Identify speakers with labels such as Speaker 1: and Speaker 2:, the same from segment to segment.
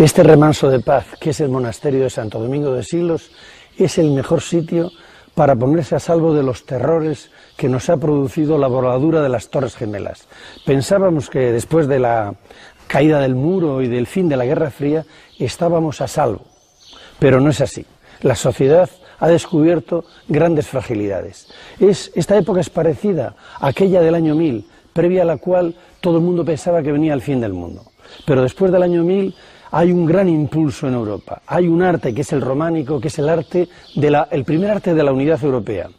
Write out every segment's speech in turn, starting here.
Speaker 1: Este remanso de paz, que es el monasterio de Santo Domingo de Silos, es el mejor sitio para ponerse a salvo de los terrores que nos ha producido la voladura de las Torres Gemelas. Pensábamos que después de la caída del muro y del fin de la Guerra Fría estábamos a salvo, pero no es así. La sociedad ha descubierto grandes fragilidades. Esta época es parecida a aquella del año 1000, previa a la cual todo el mundo pensaba que venía el fin del mundo. Pero después del año 1000 hay un gran impulso en Europa. Hay un arte que es el románico, que es el primer arte de la unidad europea.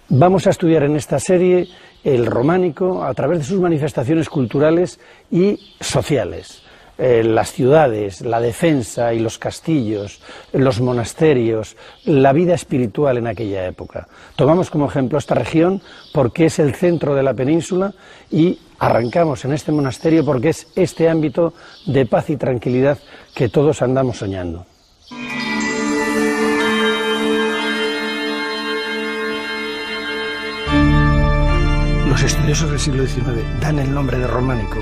Speaker 1: Vamos a estudiar en esta serie el románico a través de sus manifestaciones culturales y sociales. Las ciudades, la defensa y los castillos, los monasterios, la vida espiritual en aquella época. Tomamos como ejemplo esta región porque es el centro de la península y arrancamos en este monasterio porque es este ámbito de paz y tranquilidad que todos andamos soñando. Los estudiosos del siglo XIX dan el nombre de románico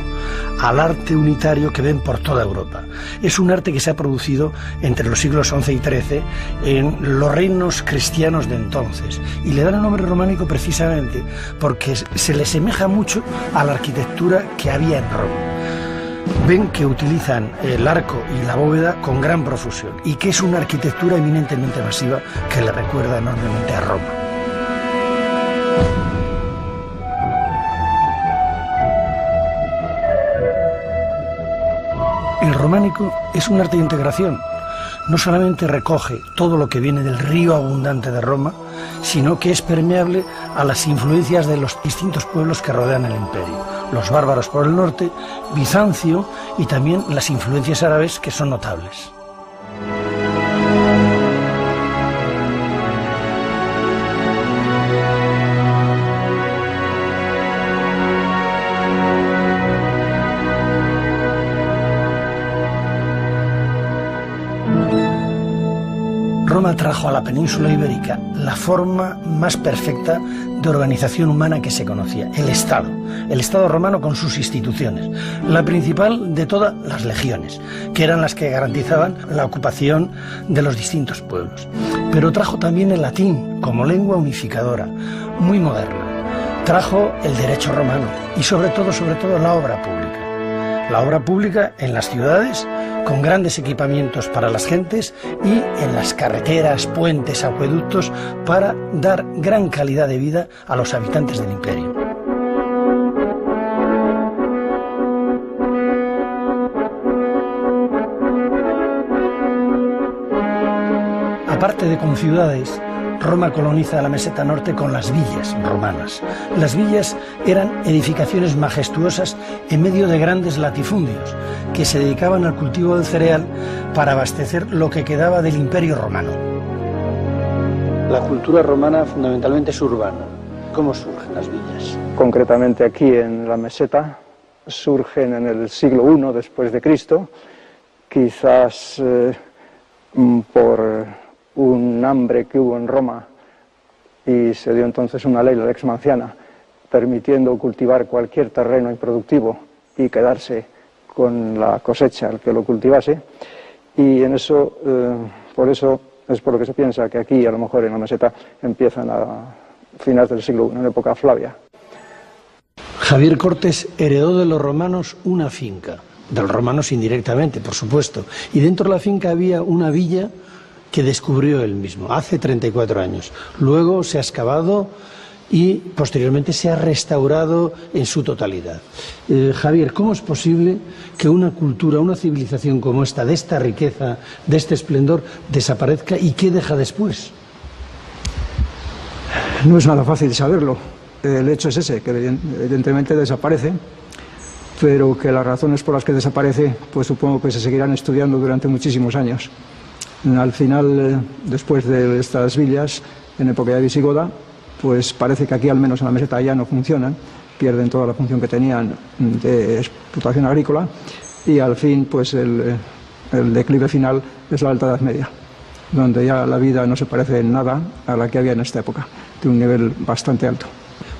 Speaker 1: al arte unitario que ven por toda Europa. Es un arte que se ha producido entre los siglos XI y XIII en los reinos cristianos de entonces. Y le dan el nombre románico precisamente porque se le semeja mucho a la arquitectura que había en Roma. Ven que utilizan el arco y la bóveda con gran profusión y que es una arquitectura eminentemente masiva que le recuerda enormemente a Roma. El románico es un arte de integración. No solamente recoge todo lo que viene del río abundante de Roma, sino que es permeable a las influencias de los distintos pueblos que rodean el imperio. Los bárbaros por el norte, Bizancio y también las influencias árabes que son notables. Roma trajo a la península ibérica la forma más perfecta de organización humana que se conocía, el Estado romano con sus instituciones, la principal de todas, las legiones, que eran las que garantizaban la ocupación de los distintos pueblos. Pero trajo también el latín como lengua unificadora, muy moderna. Trajo el derecho romano y sobre todo la obra pública. La obra pública en las ciudades, con grandes equipamientos para las gentes y en las carreteras, puentes, acueductos, para dar gran calidad de vida a los habitantes del imperio. Aparte de con ciudades, Roma coloniza la meseta norte con las villas romanas. Las villas eran edificaciones majestuosas en medio de grandes latifundios que se dedicaban al cultivo del cereal para abastecer lo que quedaba del imperio romano. La cultura romana fundamentalmente es urbana. ¿Cómo surgen las villas?
Speaker 2: Concretamente aquí en la meseta surgen en el siglo I después de Cristo, quizás por un hambre que hubo en Roma y se dio entonces una ley, la Lex Manciana, permitiendo cultivar cualquier terreno improductivo y quedarse con la cosecha el que lo cultivase, y en eso, por eso es por lo que se piensa que aquí a lo mejor en la meseta empiezan a finales del siglo I, en época Flavia.
Speaker 1: Javier Cortés heredó de los romanos una finca, de los romanos indirectamente, por supuesto, y dentro de la finca había una villa que descubrió él mismo, hace 34 años. Luego se ha excavado y posteriormente se ha restaurado en su totalidad. Javier, ¿cómo es posible que una cultura, una civilización como esta, de esta riqueza, de este esplendor, desaparezca y qué deja después?
Speaker 3: No es nada fácil saberlo. El hecho es ese, que evidentemente desaparece, pero que las razones por las que desaparece, pues supongo que se seguirán estudiando durante muchísimos años. Al final, después de estas villas, en época visigoda, pues parece que aquí, al menos en la meseta, ya no funcionan, pierden toda la función que tenían de explotación agrícola, y al fin, pues el declive final es la Alta Edad Media, donde ya la vida no se parece en nada a la que había en esta época, de un nivel bastante alto.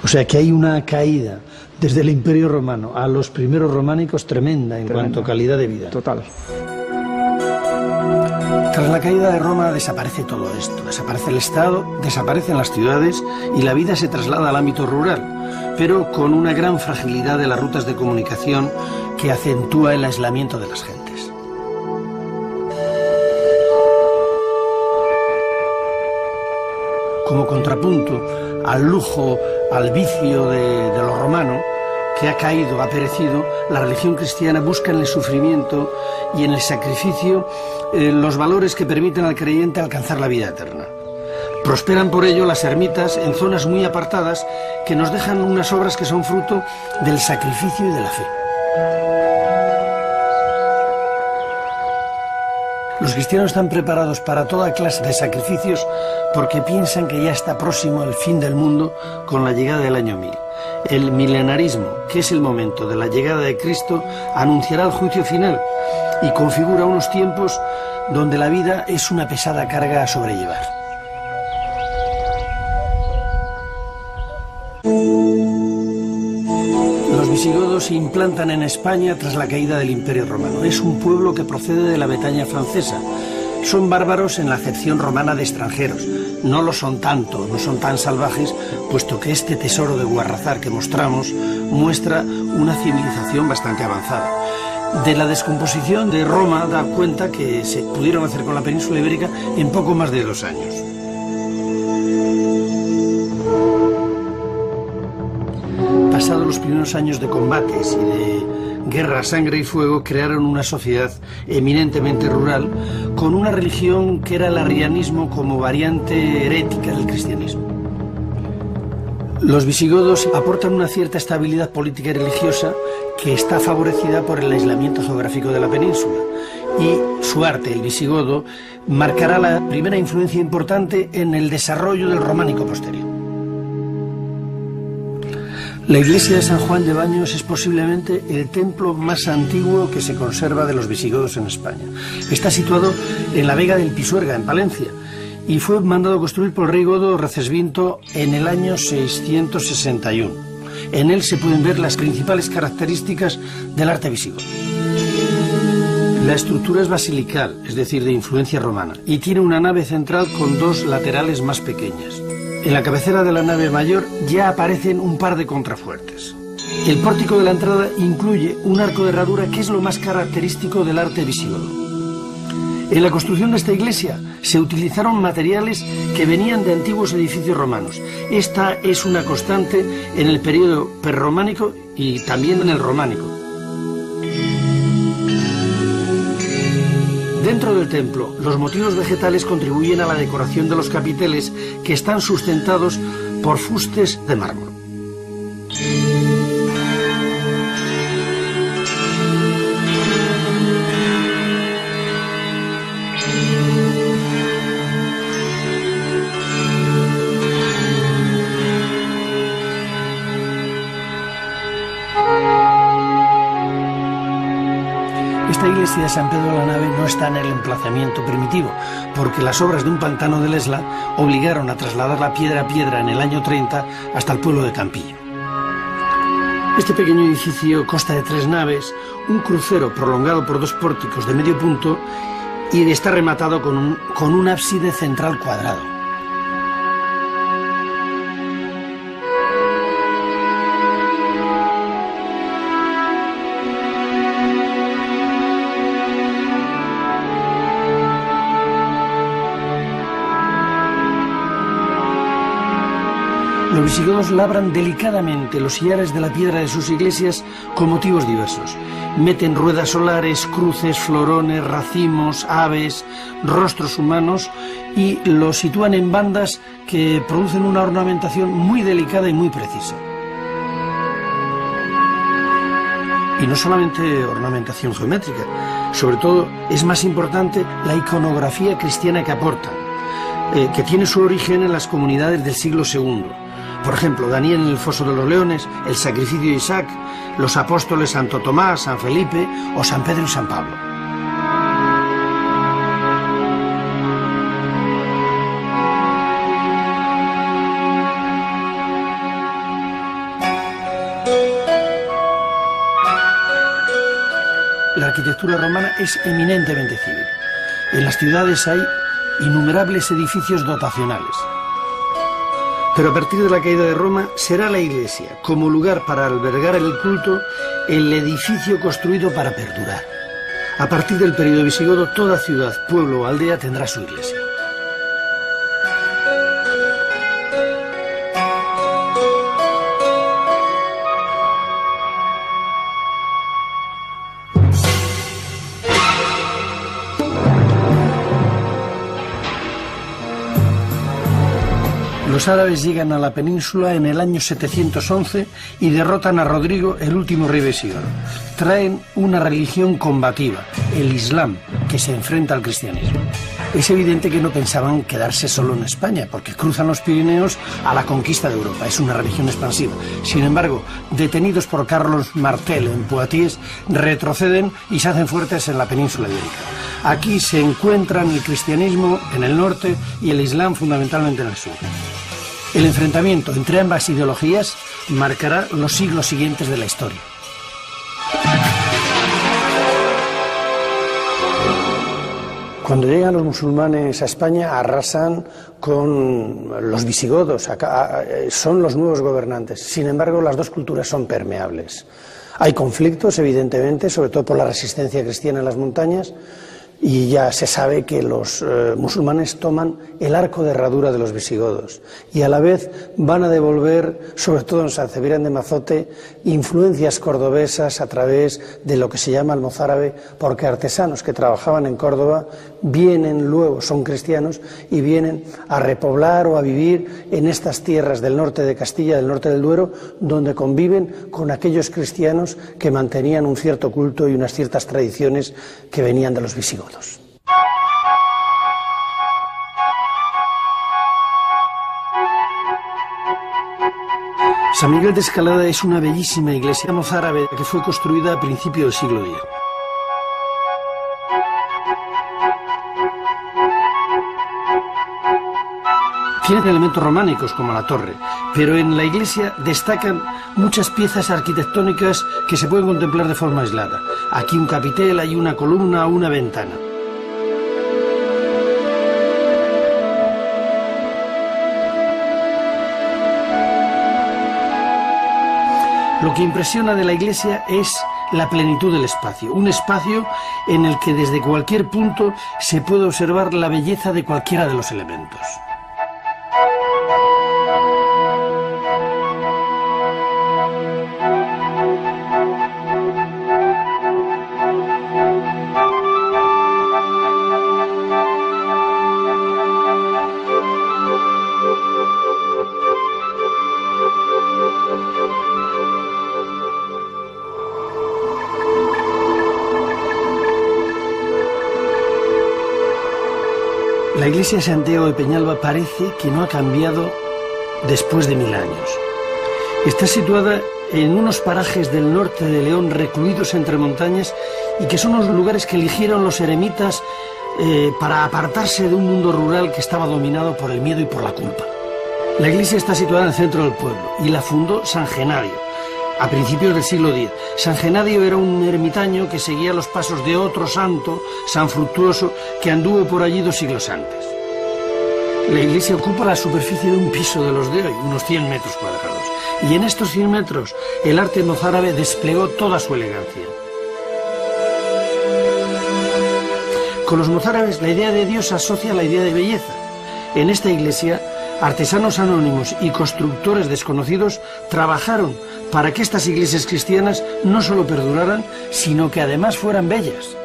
Speaker 1: O sea que hay una caída desde el Imperio Romano a los primeros románicos tremenda en cuanto a calidad de vida.
Speaker 3: Total.
Speaker 1: Tras la caída de Roma desaparece todo esto, desaparece el Estado, desaparecen las ciudades y la vida se traslada al ámbito rural, pero con una gran fragilidad de las rutas de comunicación que acentúa el aislamiento de las gentes. Como contrapunto al lujo, al vicio de lo romano, que ha caído, ha perecido, la religión cristiana busca en el sufrimiento y en el sacrificio los valores que permiten al creyente alcanzar la vida eterna. Prosperan por ello las ermitas en zonas muy apartadas que nos dejan unas obras que son fruto del sacrificio y de la fe. Los cristianos están preparados para toda clase de sacrificios porque piensan que ya está próximo el fin del mundo con la llegada del año 1000. El milenarismo, que es el momento de la llegada de Cristo, anunciará el juicio final y configura unos tiempos donde la vida es una pesada carga a sobrellevar. Los visigodos se implantan en España tras la caída del Imperio Romano. Es un pueblo que procede de la Bretaña francesa. Son bárbaros en la acepción romana de extranjeros. No lo son tanto, no son tan salvajes, puesto que este tesoro de Guarrazar que mostramos muestra una civilización bastante avanzada. De la descomposición de Roma da cuenta que se pudieron hacer con la península ibérica en poco más de 2 años. Pasados los primeros años de combates y de guerra, sangre y fuego, crearon una sociedad eminentemente rural con una religión que era el arrianismo como variante herética del cristianismo. Los visigodos aportan una cierta estabilidad política y religiosa que está favorecida por el aislamiento geográfico de la península, y su arte, el visigodo, marcará la primera influencia importante en el desarrollo del románico posterior. La iglesia de San Juan de Baños es posiblemente el templo más antiguo que se conserva de los visigodos en España. Está situado en la Vega del Pisuerga, en Palencia, y fue mandado construir por el rey godo Recesvinto en el año 661. En él se pueden ver las principales características del arte visigodo. La estructura es basilical, es decir, de influencia romana, y tiene una nave central con 2 laterales más pequeñas. En la cabecera de la nave mayor ya aparecen un par de contrafuertes. El pórtico de la entrada incluye un arco de herradura que es lo más característico del arte visigodo. En la construcción de esta iglesia se utilizaron materiales que venían de antiguos edificios romanos. Esta es una constante en el periodo prerrománico y también en el románico. Dentro del templo, los motivos vegetales contribuyen a la decoración de los capiteles, que están sustentados por fustes de mármol. Esta iglesia de San Pedro de la Nave no está en el emplazamiento primitivo, porque las obras de un pantano del Esla obligaron a trasladar la piedra a piedra en el año 30 hasta el pueblo de Campillo. Este pequeño edificio consta de 3 naves, un crucero prolongado por 2 pórticos de medio punto y está rematado con un ábside central cuadrado. Los visigodos labran delicadamente los sillares de la piedra de sus iglesias con motivos diversos. Meten ruedas solares, cruces, florones, racimos, aves, rostros humanos y los sitúan en bandas que producen una ornamentación muy delicada y muy precisa. Y no solamente ornamentación geométrica, sobre todo es más importante la iconografía cristiana que aportan, que tiene su origen en las comunidades del siglo II. Por ejemplo, Daniel en el foso de los leones, el sacrificio de Isaac, los apóstoles Santo Tomás, San Felipe o San Pedro y San Pablo. La arquitectura romana es eminentemente civil. En las ciudades hay innumerables edificios dotacionales. Pero a partir de la caída de Roma será la iglesia, como lugar para albergar el culto, el edificio construido para perdurar. A partir del período visigodo, toda ciudad, pueblo o aldea tendrá su iglesia. Los árabes llegan a la península en el año 711 y derrotan a Rodrigo, el último rey visigodo. Traen una religión combativa, el Islam, que se enfrenta al cristianismo. Es evidente que no pensaban quedarse solo en España, porque cruzan los Pirineos a la conquista de Europa. Es una religión expansiva. Sin embargo, detenidos por Carlos Martel en Poitiers, retroceden y se hacen fuertes en la península ibérica. Aquí se encuentran el cristianismo en el norte y el Islam fundamentalmente en el sur. El enfrentamiento entre ambas ideologías marcará los siglos siguientes de la historia. Cuando llegan los musulmanes a España, arrasan con los visigodos, son los nuevos gobernantes. Sin embargo, las dos culturas son permeables. Hay conflictos, evidentemente, sobre todo por la resistencia cristiana en las montañas, y ya se sabe que los musulmanes toman el arco de herradura de los visigodos y a la vez van a devolver, sobre todo en San Cebrián de Mazote, influencias cordobesas a través de lo que se llama el mozárabe, porque artesanos que trabajaban en Córdoba vienen luego, son cristianos, y vienen a repoblar o a vivir en estas tierras del norte de Castilla, del norte del Duero, donde conviven con aquellos cristianos que mantenían un cierto culto y unas ciertas tradiciones que venían de los visigodos. San Miguel de Escalada es una bellísima iglesia mozárabe que fue construida a principios del siglo X. Tiene elementos románicos como la torre, pero en la iglesia destacan muchas piezas arquitectónicas que se pueden contemplar de forma aislada. Aquí un capitel, hay una columna o una ventana. Lo que impresiona de la iglesia es la plenitud del espacio, un espacio en el que desde cualquier punto se puede observar la belleza de cualquiera de los elementos. La iglesia de Santiago de Peñalba parece que no ha cambiado después de 1000 años. Está situada en unos parajes del norte de León recluidos entre montañas y que son los lugares que eligieron los eremitas para apartarse de un mundo rural que estaba dominado por el miedo y por la culpa. La iglesia está situada en el centro del pueblo y la fundó San Genadio a principios del siglo X. San Genadio era un ermitaño que seguía los pasos de otro santo, San Fructuoso, que anduvo por allí 2 siglos antes. La iglesia ocupa la superficie de un piso de los de hoy, unos 100 metros cuadrados. Y en estos 100 metros el arte mozárabe desplegó toda su elegancia. Con los mozárabes la idea de Dios asocia la idea de belleza. En esta iglesia, artesanos anónimos y constructores desconocidos trabajaron para que estas iglesias cristianas no solo perduraran, sino que además fueran bellas.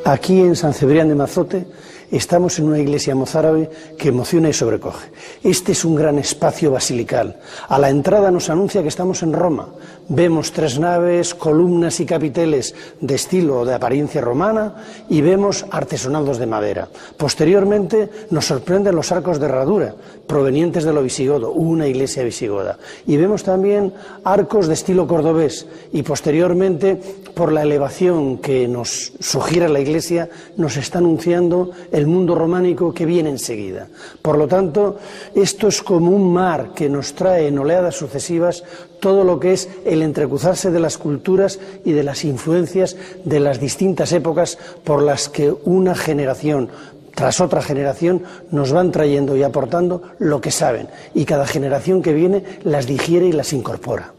Speaker 1: Aquí en San Cebrián de Mazote estamos en una iglesia mozárabe que emociona y sobrecoge. Este es un gran espacio basilical. A la entrada nos anuncia que estamos en Roma. vemos 3 naves, columnas y capiteles de estilo o de apariencia romana y vemos artesonados de madera. Posteriormente nos sorprenden los arcos de herradura provenientes de lo visigodo, una iglesia visigoda. Y vemos también arcos de estilo cordobés y posteriormente, por la elevación que nos sugiere la iglesia, nos está anunciando el mundo románico que viene enseguida. Por lo tanto, esto es como un mar que nos trae en oleadas sucesivas todo lo que es el entrecruzarse de las culturas y de las influencias de las distintas épocas por las que una generación tras otra generación nos van trayendo y aportando lo que saben, y cada generación que viene las digiere y las incorpora.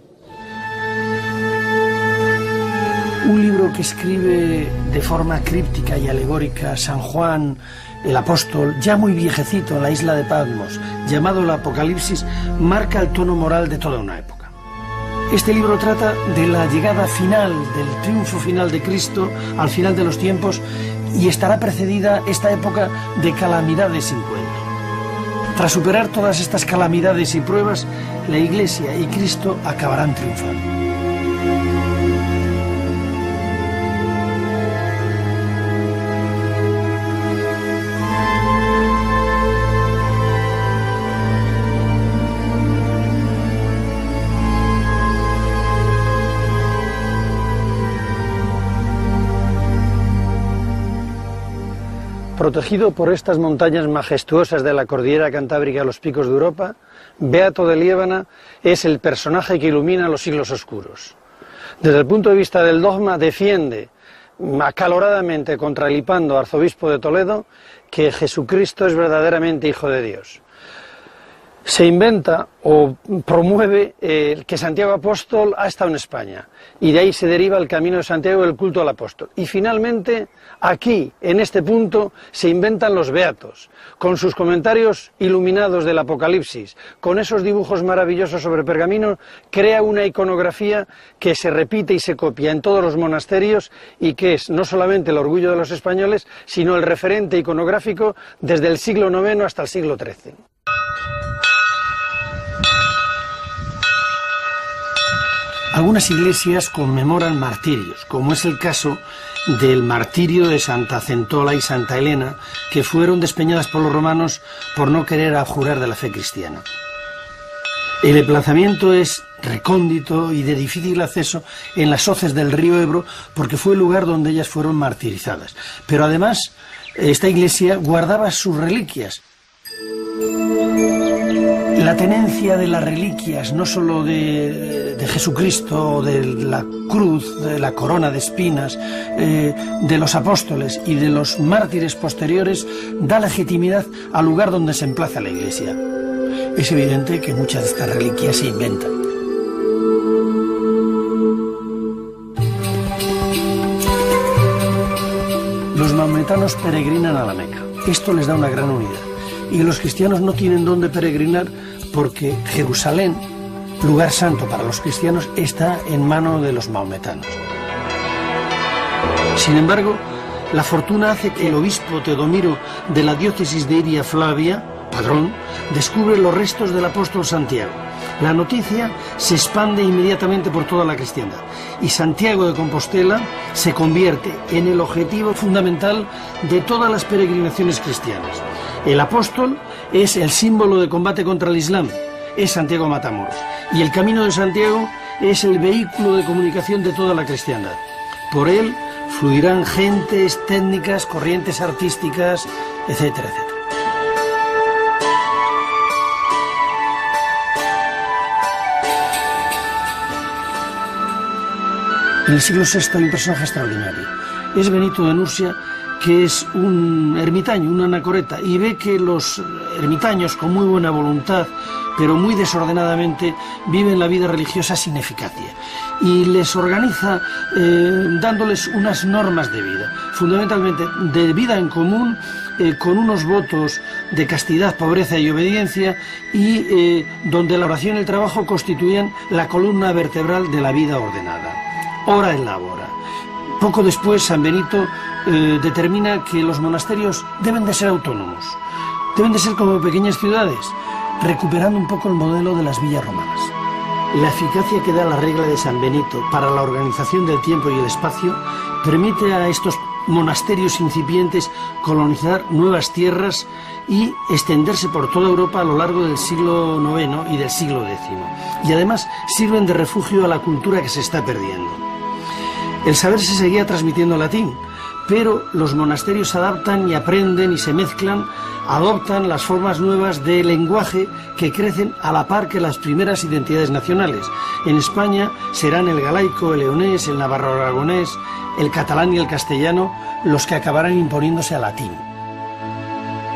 Speaker 1: Un libro que escribe de forma críptica y alegórica San Juan el apóstol, ya muy viejecito en la isla de Patmos, llamado el Apocalipsis, marca el tono moral de toda una época. Este libro trata de la llegada final, del triunfo final de Cristo al final de los tiempos, y estará precedida esta época de calamidades sin cuento. Tras superar todas estas calamidades y pruebas, la Iglesia y Cristo acabarán triunfando. Protegido por estas montañas majestuosas de la cordillera cantábrica a los picos de Europa, Beato de Liébana es el personaje que ilumina los siglos oscuros. Desde el punto de vista del dogma, defiende acaloradamente contra el Hipando, arzobispo de Toledo, que Jesucristo es verdaderamente Hijo de Dios. Se inventa o promueve que Santiago Apóstol ha estado en España, y de ahí se deriva el camino de Santiago y el culto al apóstol. Y finalmente, aquí, en este punto, se inventan los beatos, con sus comentarios iluminados del Apocalipsis, con esos dibujos maravillosos sobre pergamino, crea una iconografía que se repite y se copia en todos los monasterios y que es no solamente el orgullo de los españoles, sino el referente iconográfico desde el siglo IX hasta el siglo XIII. Algunas iglesias conmemoran martirios, como es el caso del martirio de Santa Centola y Santa Elena, que fueron despeñadas por los romanos por no querer abjurar de la fe cristiana. El emplazamiento es recóndito y de difícil acceso en las hoces del río Ebro, porque fue el lugar donde ellas fueron martirizadas. Pero además, esta iglesia guardaba sus reliquias. La tenencia de las reliquias, no solo de Jesucristo, de la cruz, de la corona de espinas, de los apóstoles y de los mártires posteriores, da legitimidad al lugar donde se emplaza la iglesia. Es evidente que muchas de estas reliquias se inventan. Los maometanos peregrinan a la Meca. Esto les da una gran unidad. Y los cristianos no tienen dónde peregrinar porque Jerusalén, lugar santo para los cristianos, está en manos de los maometanos. Sin embargo, la fortuna hace que el obispo Teodomiro de la diócesis de Iria Flavia, padrón, descubre los restos del apóstol Santiago. La noticia se expande inmediatamente por toda la cristiandad y Santiago de Compostela se convierte en el objetivo fundamental de todas las peregrinaciones cristianas. El apóstol es el símbolo de combate contra el Islam, es Santiago Matamoros, y el camino de Santiago es el vehículo de comunicación de toda la cristiandad. Por él fluirán gentes, técnicas, corrientes artísticas, etcétera, etcétera. En el siglo VI hay un personaje extraordinario. Es Benito de Nursia, que es un ermitaño, un anacoreta, y ve que los ermitaños, con muy buena voluntad, pero muy desordenadamente, viven la vida religiosa sin eficacia. Y les organiza dándoles unas normas de vida, fundamentalmente de vida en común, con unos votos de castidad, pobreza y obediencia, y donde la oración y el trabajo constituían la columna vertebral de la vida ordenada. Hora en la hora. Poco después, San Benito determina que los monasterios deben de ser autónomos, deben de ser como pequeñas ciudades, recuperando un poco el modelo de las villas romanas. La eficacia que da la regla de San Benito para la organización del tiempo y el espacio permite a estos monasterios incipientes colonizar nuevas tierras y extenderse por toda Europa a lo largo del siglo IX y del siglo X. Y además sirven de refugio a la cultura que se está perdiendo. El saber se seguía transmitiendo latín, pero los monasterios se adaptan y aprenden y se mezclan, adoptan las formas nuevas de lenguaje que crecen a la par que las primeras identidades nacionales. En España serán el galaico, el leonés, el navarro-aragonés, el catalán y el castellano los que acabarán imponiéndose al latín.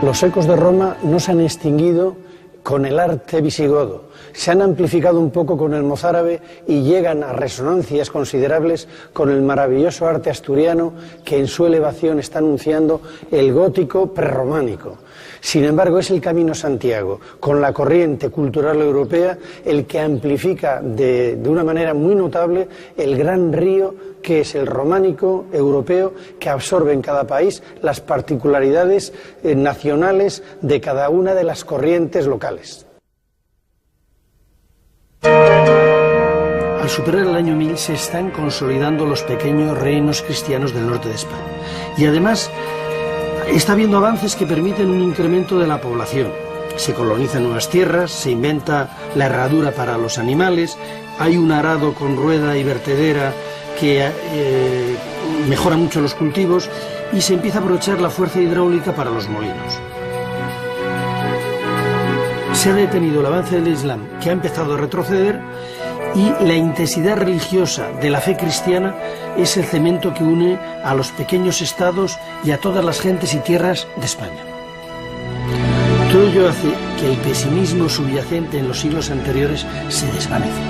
Speaker 1: Los ecos de Roma no se han extinguido con el arte visigodo, se han amplificado un poco con el mozárabe y llegan a resonancias considerables con el maravilloso arte asturiano que en su elevación está anunciando el gótico prerrománico. Sin embargo, es el Camino Santiago, con la corriente cultural europea, el que amplifica de una manera muy notable el gran río que es el románico europeo, que absorbe en cada país las particularidades nacionales de cada una de las corrientes locales. Al superar el año 1000 se están consolidando los pequeños reinos cristianos del norte de España. Y además está habiendo avances que permiten un incremento de la población. Se colonizan nuevas tierras, se inventa la herradura para los animales, hay un arado con rueda y vertedera que mejora mucho los cultivos y se empieza a aprovechar la fuerza hidráulica para los molinos. Se ha detenido el avance del Islam, que ha empezado a retroceder, y la intensidad religiosa de la fe cristiana es el cemento que une a los pequeños estados y a todas las gentes y tierras de España. Todo ello hace que el pesimismo subyacente en los siglos anteriores se desvanezca.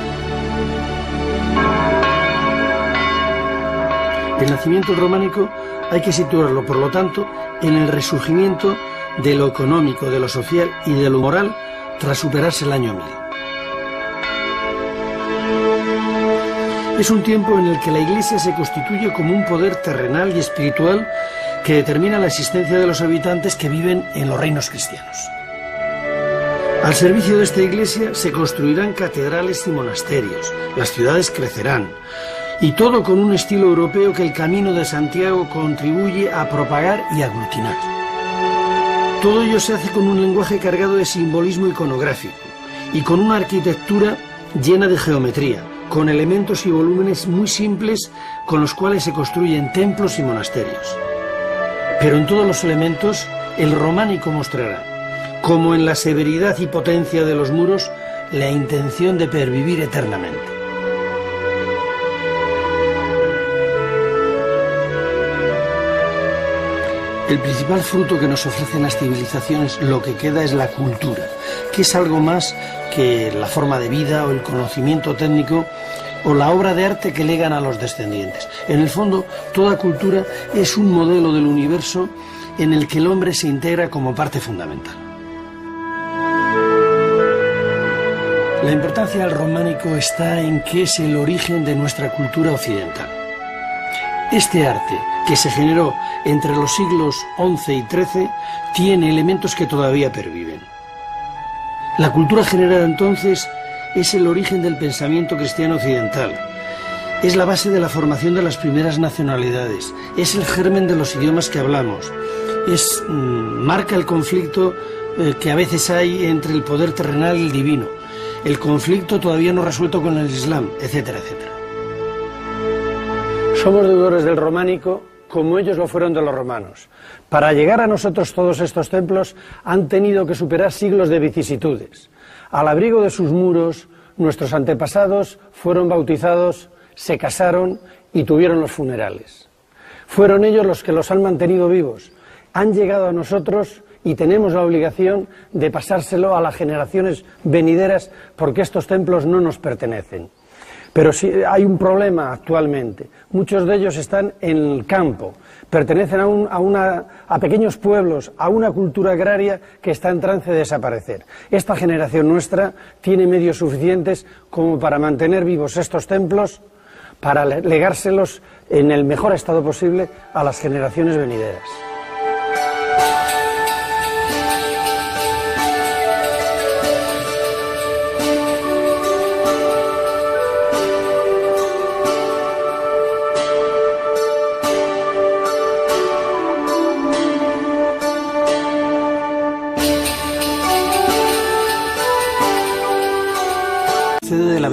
Speaker 1: El nacimiento románico hay que situarlo, por lo tanto, en el resurgimiento de lo económico, de lo social y de lo moral tras superarse el año 1000. Es un tiempo en el que la Iglesia se constituye como un poder terrenal y espiritual que determina la existencia de los habitantes que viven en los reinos cristianos. Al servicio de esta Iglesia se construirán catedrales y monasterios, las ciudades crecerán, y todo con un estilo europeo que el Camino de Santiago contribuye a propagar y aglutinar. Todo ello se hace con un lenguaje cargado de simbolismo iconográfico y con una arquitectura llena de geometría, con elementos y volúmenes muy simples con los cuales se construyen templos y monasterios. Pero en todos los elementos el románico mostrará, como en la severidad y potencia de los muros, la intención de pervivir eternamente. El principal fruto que nos ofrecen las civilizaciones, lo que queda, es la cultura, que es algo más que la forma de vida o el conocimiento técnico o la obra de arte que legan a los descendientes. En el fondo, toda cultura es un modelo del universo en el que el hombre se integra como parte fundamental. La importancia del románico está en que es el origen de nuestra cultura occidental. Este arte, que se generó entre los siglos XI y XIII, tiene elementos que todavía perviven. La cultura generada entonces es el origen del pensamiento cristiano occidental, es la base de la formación de las primeras nacionalidades, es el germen de los idiomas que hablamos, marca el conflicto que a veces hay entre el poder terrenal y el divino, el conflicto todavía no resuelto con el Islam, etcétera, etcétera. Somos deudores del románico como ellos lo fueron de los romanos. Para llegar a nosotros todos estos templos han tenido que superar siglos de vicisitudes. Al abrigo de sus muros, nuestros antepasados fueron bautizados, se casaron y tuvieron los funerales. Fueron ellos los que los han mantenido vivos. Han llegado a nosotros y tenemos la obligación de pasárselo a las generaciones venideras porque estos templos no nos pertenecen. Pero sí hay un problema actualmente. Muchos de ellos están en el campo, pertenecen a pequeños pueblos, a una cultura agraria que está en trance de desaparecer. Esta generación nuestra tiene medios suficientes como para mantener vivos estos templos, para legárselos en el mejor estado posible a las generaciones venideras.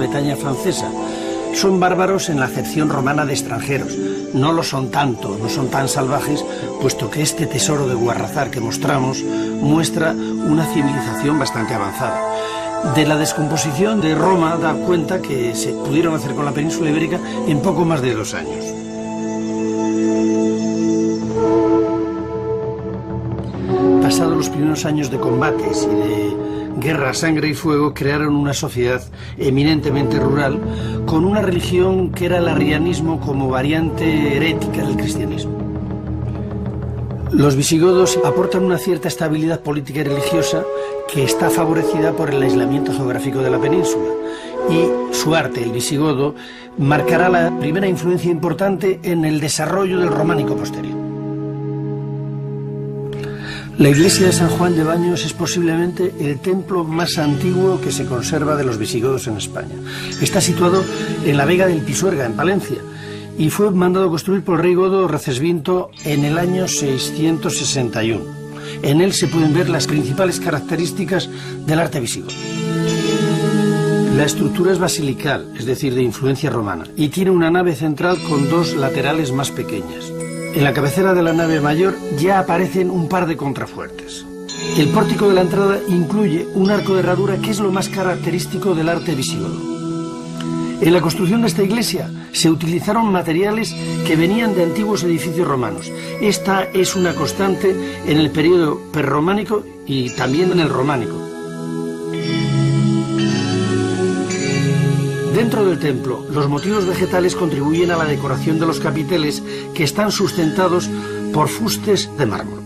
Speaker 1: Bretaña francesa. Son bárbaros en la acepción romana de extranjeros. No lo son tanto, no son tan salvajes, puesto que este tesoro de Guarrazar que mostramos muestra una civilización bastante avanzada. De la descomposición de Roma da cuenta que se pudieron hacer con la península ibérica en poco más de 2 años. Pasados los primeros años de combates y de guerra a sangre y fuego, crearon una sociedad eminentemente rural con una religión que era el arrianismo como variante herética del cristianismo. Los visigodos aportan una cierta estabilidad política y religiosa que está favorecida por el aislamiento geográfico de la península, y su arte, el visigodo, marcará la primera influencia importante en el desarrollo del románico posterior. La iglesia de San Juan de Baños es posiblemente el templo más antiguo que se conserva de los visigodos en España. Está situado en la Vega del Pisuerga, en Palencia, y fue mandado construir por el rey godo Recesvinto en el año 661. En él se pueden ver las principales características del arte visigodo. La estructura es basilical, es decir, de influencia romana, y tiene una nave central con 2 laterales más pequeñas. En la cabecera de la nave mayor ya aparecen un par de contrafuertes. El pórtico de la entrada incluye un arco de herradura que es lo más característico del arte visigodo. En la construcción de esta iglesia se utilizaron materiales que venían de antiguos edificios romanos. Esta es una constante en el periodo prerrománico y también en el románico. Dentro del templo, los motivos vegetales contribuyen a la decoración de los capiteles, que están sustentados por fustes de mármol.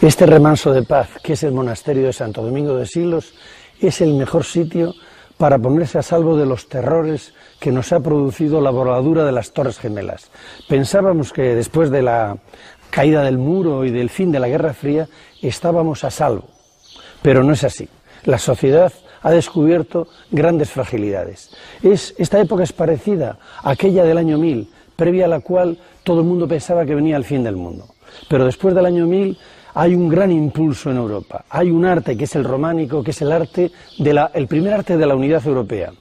Speaker 1: Este remanso de paz, que es el monasterio de Santo Domingo de Silos, es el mejor sitio para ponerse a salvo de los terrores que nos ha producido la voladura de las Torres Gemelas. Pensábamos que después de la caída del muro y del fin de la Guerra Fría estábamos a salvo, pero no es así. La sociedad ha descubierto grandes fragilidades. Esta época es parecida a aquella del año 1000, previa a la cual todo el mundo pensaba que venía el fin del mundo. Pero después del año 1000 hay un gran impulso en Europa. Hay un arte que es el románico, que es el primer arte de la unidad europea.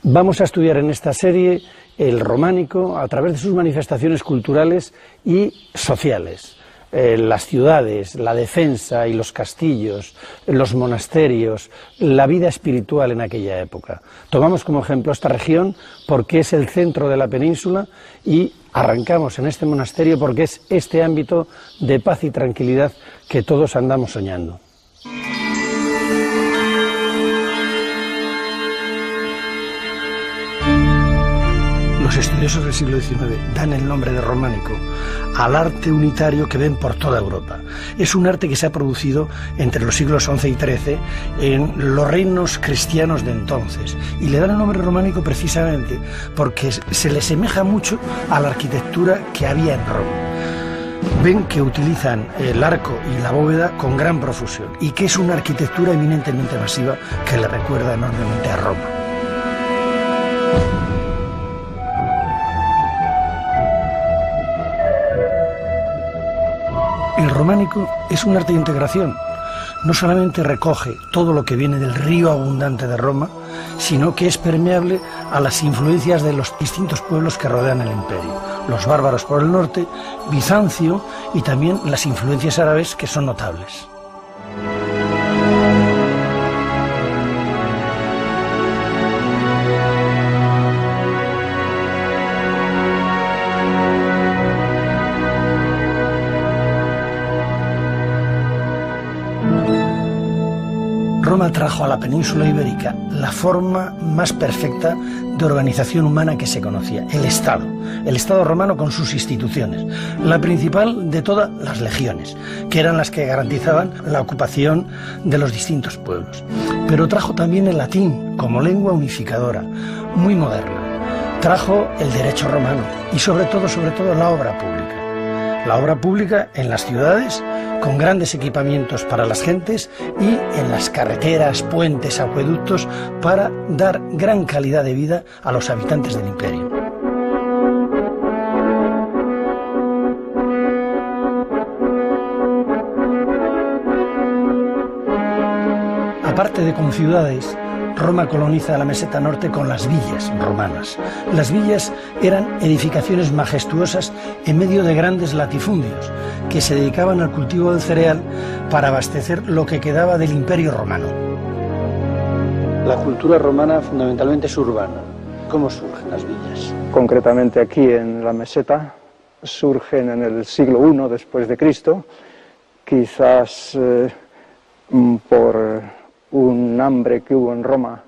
Speaker 1: Vamos a estudiar en esta serie el románico a través de sus manifestaciones culturales y sociales. Las ciudades, la defensa y los castillos, los monasterios, la vida espiritual en aquella época. Tomamos como ejemplo esta región porque es el centro de la península y arrancamos en este monasterio porque es este ámbito de paz y tranquilidad que todos andamos soñando. Los estudiosos del siglo XIX dan el nombre de románico al arte unitario que ven por toda Europa. Es un arte que se ha producido entre los siglos XI y XIII en los reinos cristianos de entonces. Y le dan el nombre románico precisamente porque se le asemeja mucho a la arquitectura que había en Roma. Ven que utilizan el arco y la bóveda con gran profusión y que es una arquitectura eminentemente masiva que le recuerda enormemente a Roma. El románico es un arte de integración. No solamente recoge todo lo que viene del río abundante de Roma, sino que es permeable a las influencias de los distintos pueblos que rodean el imperio. Los bárbaros por el norte, Bizancio y también las influencias árabes que son notables. Roma trajo a la península ibérica la forma más perfecta de organización humana que se conocía, el Estado romano con sus instituciones, la principal de todas, las legiones, que eran las que garantizaban la ocupación de los distintos pueblos. Pero trajo también el latín como lengua unificadora, muy moderna. Trajo el derecho romano y sobre todo la obra pública. La obra pública en las ciudades, con grandes equipamientos para las gentes, y en las carreteras, puentes, acueductos, para dar gran calidad de vida a los habitantes del imperio. Aparte de con ciudades, Roma coloniza la meseta norte con las villas romanas. Las villas eran edificaciones majestuosas en medio de grandes latifundios que se dedicaban al cultivo del cereal para abastecer lo que quedaba del imperio romano. La cultura romana fundamentalmente es urbana. ¿Cómo surgen las villas?
Speaker 2: Concretamente aquí en la meseta surgen en el siglo I después de Cristo, quizás por un hambre que hubo en Roma,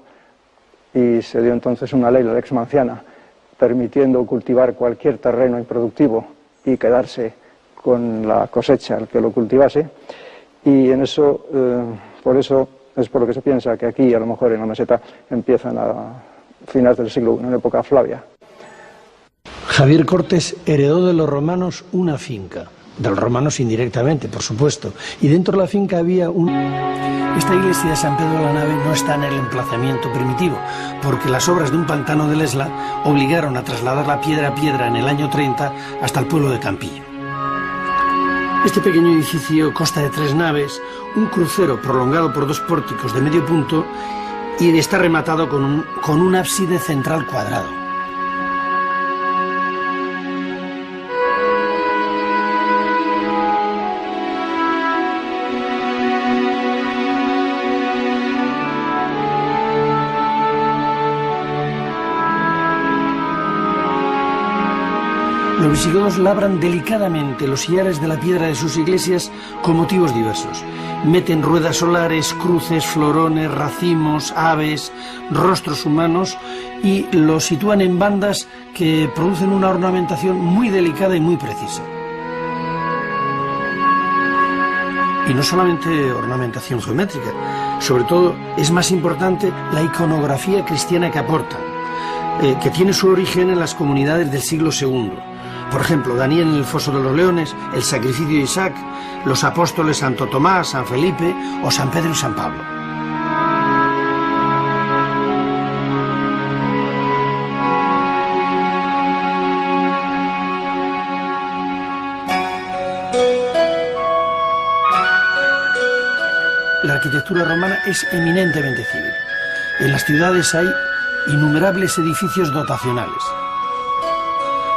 Speaker 2: y se dio entonces una ley, la Lex Manciana, permitiendo cultivar cualquier terreno improductivo y quedarse con la cosecha el que lo cultivase, y en eso, por eso es por lo que se piensa que aquí, a lo mejor en la meseta, empiezan a finales del siglo I, en época Flavia.
Speaker 1: Javier Cortes heredó de los romanos una finca, de los romanos indirectamente, por supuesto, y dentro de la finca había Esta iglesia de San Pedro de la Nave no está en el emplazamiento primitivo, porque las obras de un pantano del Esla obligaron a trasladar la piedra a piedra en el año 30 hasta el pueblo de Campillo. Este pequeño edificio consta de 3 naves, un crucero prolongado por 2 pórticos de medio punto y está rematado con un ábside central cuadrado. Los visigodos labran delicadamente los sillares de la piedra de sus iglesias con motivos diversos. Meten ruedas solares, cruces, florones, racimos, aves, rostros humanos, y los sitúan en bandas que producen una ornamentación muy delicada y muy precisa. Y no solamente ornamentación geométrica, sobre todo es más importante la iconografía cristiana que aportan, que tiene su origen en las comunidades del siglo II. Por ejemplo, Daniel en el foso de los leones, el sacrificio de Isaac, los apóstoles Santo Tomás, San Felipe o San Pedro y San Pablo. La arquitectura romana es eminentemente civil. En las ciudades hay innumerables edificios dotacionales.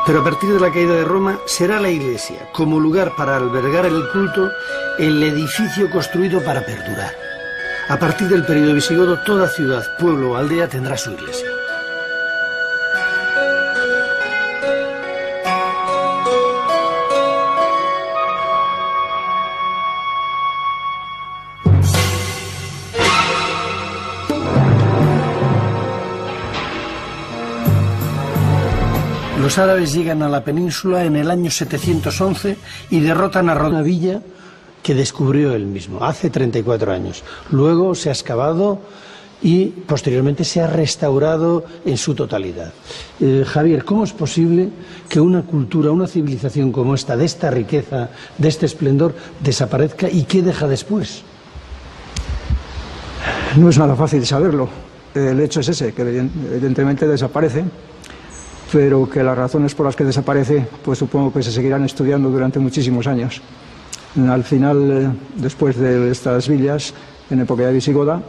Speaker 1: Pero a partir de la caída de Roma será la iglesia, como lugar para albergar el culto, el edificio construido para perdurar. A partir del período visigodo, toda ciudad, pueblo o aldea tendrá su iglesia. Los árabes llegan a la península en el año 711 y derrotan a Rodón, una villa que descubrió él mismo hace 34 años. Luego se ha excavado y posteriormente se ha restaurado en su totalidad. Javier, ¿cómo es posible que una cultura, una civilización como esta, de esta riqueza, de este esplendor, desaparezca, y qué deja después?
Speaker 3: No es nada fácil saberlo. El hecho es ese, que evidentemente desaparece, pero que las razones por las que desaparece, pues supongo que se seguirán estudiando durante muchísimos años. Al final, después de estas villas, en época de visigoda,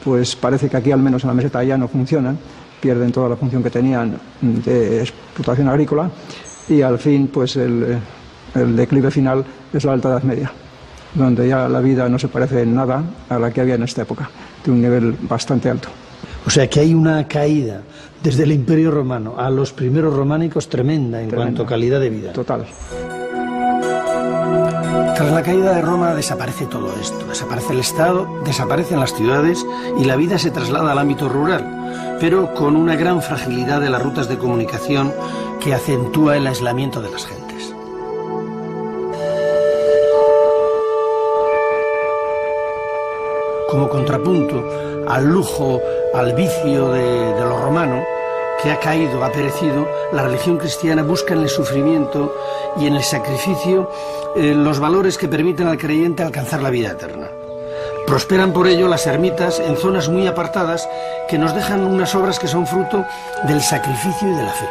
Speaker 3: pues parece que aquí, al menos en la meseta, ya no funcionan, pierden toda la función que tenían de explotación agrícola, y al fin, pues el declive final es la Alta Edad Media, donde ya la vida no se parece en nada a la que había en esta época, de un nivel bastante alto.
Speaker 1: O sea que hay una caída desde el Imperio Romano a los primeros románicos tremenda en cuanto a calidad de vida.
Speaker 3: Total.
Speaker 1: Tras la caída de Roma desaparece todo esto, desaparece el Estado, desaparecen las ciudades y la vida se traslada al ámbito rural, pero con una gran fragilidad de las rutas de comunicación que acentúa el aislamiento de las gentes. Como contrapunto al lujo, al vicio de lo romano, que ha caído, ha perecido, la religión cristiana busca en el sufrimiento y en el sacrificio los valores que permiten al creyente alcanzar la vida eterna. Prosperan por ello las ermitas en zonas muy apartadas que nos dejan unas obras que son fruto del sacrificio y de la fe.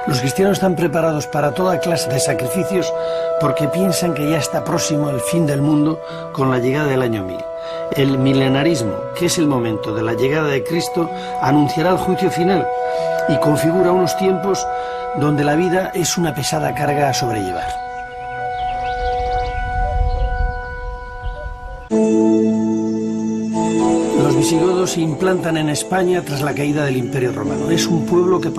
Speaker 1: Los cristianos están preparados para toda clase de sacrificios porque piensan que ya está próximo el fin del mundo con la llegada del año 1000. El milenarismo, que es el momento de la llegada de Cristo, anunciará el juicio final y configura unos tiempos donde la vida es una pesada carga a sobrellevar. Los visigodos se implantan en España tras la caída del Imperio Romano. Es un pueblo que